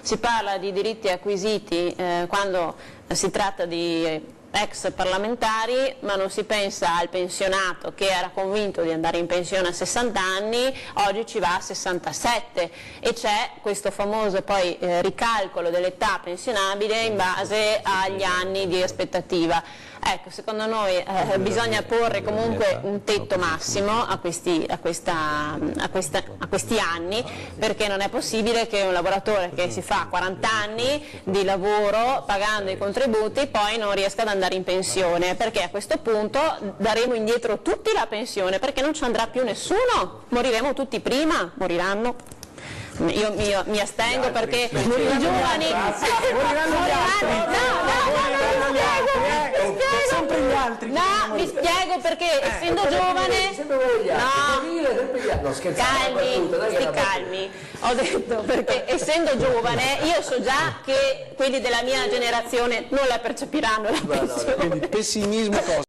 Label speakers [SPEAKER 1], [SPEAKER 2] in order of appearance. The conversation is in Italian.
[SPEAKER 1] si parla di diritti acquisiti quando si tratta di ex parlamentari, ma non si pensa al pensionato che era convinto di andare in pensione a 60 anni, oggi ci va a 67 e c'è questo famoso poi ricalcolo dell'età pensionabile in base agli anni di aspettativa. Ecco, secondo noi bisogna porre comunque un tetto massimo a questi anni, perché non è possibile che un lavoratore che si fa 40 anni di lavoro pagando i contributi poi non riesca ad andare in pensione, perché a questo punto daremo indietro tutti la pensione, perché non ci andrà più nessuno, moriremo tutti prima, moriranno. Io mi astengo perché i giovani mi spiego perché essendo giovane calmi, ho detto perché essendo giovane io so già che quelli della mia generazione non la percepiranno la pensione.
[SPEAKER 2] Quindi pessimismo